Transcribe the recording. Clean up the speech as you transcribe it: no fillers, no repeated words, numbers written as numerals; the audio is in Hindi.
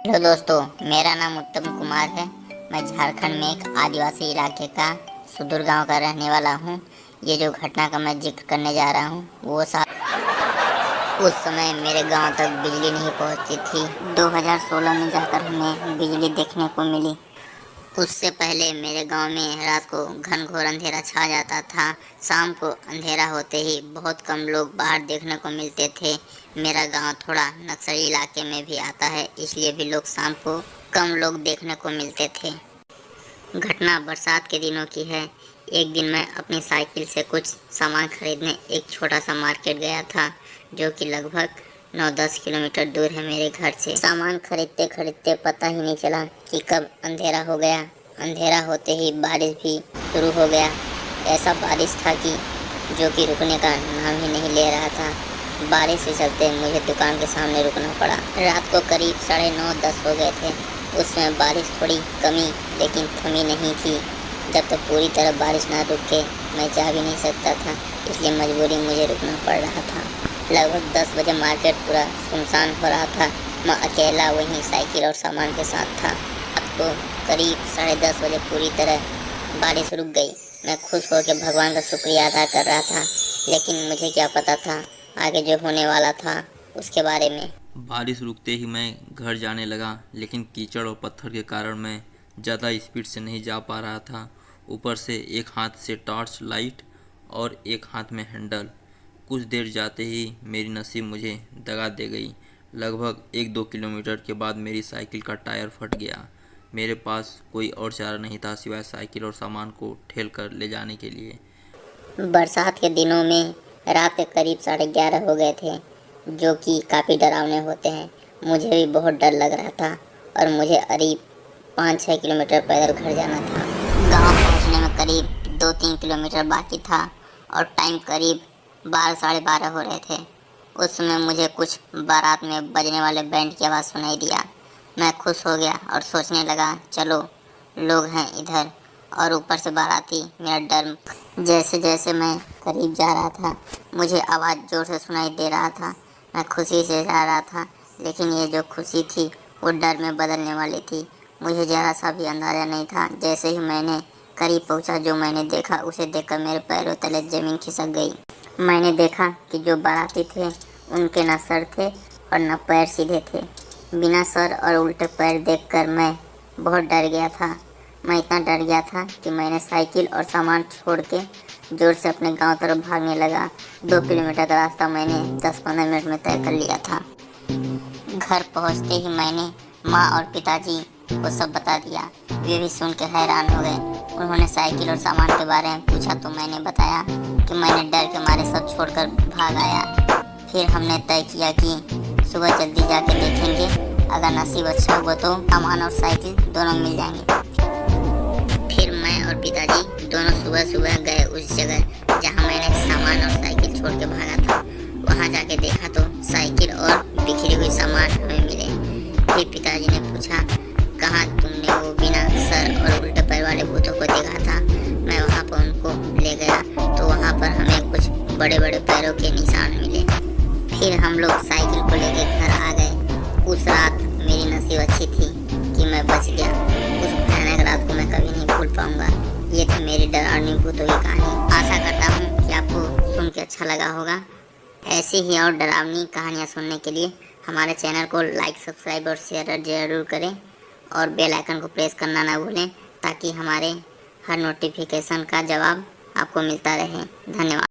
हेलो दोस्तों, मेरा नाम उत्तम कुमार है। मैं झारखंड में एक आदिवासी इलाके का सुदूर गांव का रहने वाला हूं। ये जो घटना का मैं जिक्र करने जा रहा हूं वो उस समय मेरे गांव तक बिजली नहीं पहुंचती थी। 2016 में जाकर हमें बिजली देखने को मिली। उससे पहले मेरे गांव में रात को घनघोर अंधेरा छा जाता था। शाम को अंधेरा होते ही बहुत कम लोग बाहर देखने को मिलते थे। मेरा गांव थोड़ा नक्सली इलाके में भी आता है, इसलिए भी लोग शाम को कम लोग देखने को मिलते थे। घटना बरसात के दिनों की है। एक दिन मैं अपनी साइकिल से कुछ सामान खरीदने एक छोटा सा मार्केट गया था, जो कि लगभग 9-10 किलोमीटर दूर है मेरे घर से। सामान खरीदते खरीदते पता ही नहीं चला कि कब अंधेरा हो गया। अंधेरा होते ही बारिश भी शुरू हो गया। ऐसा बारिश था कि जो कि रुकने का नाम ही नहीं ले रहा था। बारिश के चलते मुझे दुकान के सामने रुकना पड़ा। रात को करीब 9:30-10 हो गए थे। उस समय बारिश थोड़ी कमी लेकिन थमी नहीं थी। जब तक पूरी तरह बारिश ना रुक के मैं जा भी नहीं सकता था, इसलिए मजबूरी मुझे रुकना पड़ रहा था। लगभग 10 बजे मार्केट पूरा सुनसान हो रहा था। मैं अकेला वहीं साइकिल और सामान के साथ था। रात को करीब 10:30 बजे पूरी तरह बारिश रुक गई। मैं खुश होकर भगवान का शुक्रिया अदा कर रहा था, लेकिन मुझे क्या पता था आगे जो होने वाला था उसके बारे में। बारिश रुकते ही मैं घर जाने लगा, लेकिन कीचड़ और पत्थर के कारण मैं ज़्यादा स्पीड से नहीं जा पा रहा था। ऊपर से एक हाथ से टॉर्च लाइट और एक हाथ में हैंडल। कुछ देर जाते ही मेरी नसीब मुझे दगा दे गई। लगभग 1-2 किलोमीटर के बाद मेरी साइकिल का टायर फट गया। मेरे पास कोई और चारा नहीं था सिवाय साइकिल और सामान को ठेल कर ले जाने के लिए। बरसात के दिनों में रात के करीब 11:30 हो गए थे, जो कि काफ़ी डरावने होते हैं। मुझे भी बहुत डर लग रहा था और मुझे करीब 5-6 किलोमीटर पैदल घर जाना था। गांव पहुंचने में करीब 2-3 किलोमीटर बाकी था और टाइम करीब 12-12:30 हो रहे थे। उस समय मुझे कुछ बारात में बजने वाले बैंड की आवाज़ सुनाई दिया। मैं खुश हो गया और सोचने लगा, चलो लोग हैं इधर और ऊपर से बाराती। मेरा डर जैसे जैसे मैं करीब जा रहा था, मुझे आवाज़ ज़ोर से सुनाई दे रहा था। मैं खुशी से जा रहा था, लेकिन ये जो खुशी थी वो डर में बदलने वाली थी। मुझे ज़रा सा भी अंदाज़ा नहीं था। जैसे ही मैंने करीब पहुंचा, जो मैंने देखा उसे देखकर मेरे पैरों तले ज़मीन खिसक गई। मैंने देखा कि जो बाराती थे उनके न सर थे और न पैर सीधे थे। बिना सर और उल्टे पैर देखकर मैं बहुत डर गया था। मैं इतना डर गया था कि मैंने साइकिल और सामान छोड़ के जोर से अपने गांव तरफ भागने लगा। 2 किलोमीटर का रास्ता मैंने 10-15 मिनट में तय कर लिया था। घर पहुंचते ही मैंने माँ और पिताजी को सब बता दिया। वे भी सुन के हैरान हो गए। उन्होंने साइकिल और सामान के बारे में पूछा तो मैंने बताया कि मैंने डर के मारे सब छोड़कर भाग आया। फिर हमने तय किया कि सुबह जल्दी जाके देखेंगे, अगर नसीब अच्छा हुआ तो सामान और साइकिल दोनों मिल जाएंगे। फिर मैं और पिताजी दोनों सुबह सुबह गए उस जगह जहाँ मैंने सामान और साइकिल छोड़ के भागा था। वहाँ जाके देखा तो साइकिल और बिखरी हुई सामान हमें मिले। फिर पिताजी ने पूछा, कहाँ तुमने वो बिना सर और उल्टे पैर वाले भूतों को देखा था? मैं वहाँ पर उनको ले गया तो वहाँ पर हमें कुछ बड़े बड़े पैरों के निशान मिले। फिर हम लोग साइकिल को लेके घर आ गए। उस रात मेरी नसीब अच्छी थी कि मैं बच गया। उस भयानक रात को मैं कभी नहीं भूल पाऊंगा। ये थी मेरी डरावनी भूतों की कहानी। आशा करता हूँ कि आपको सुन के अच्छा लगा होगा। ऐसी ही और डरावनी कहानियाँ सुनने के लिए हमारे चैनल को लाइक, सब्सक्राइब और शेयर जरूर करें और बेल आइकन को प्रेस करना ना भूलें, ताकि हमारे हर नोटिफिकेशन का जवाब आपको मिलता रहे। धन्यवाद।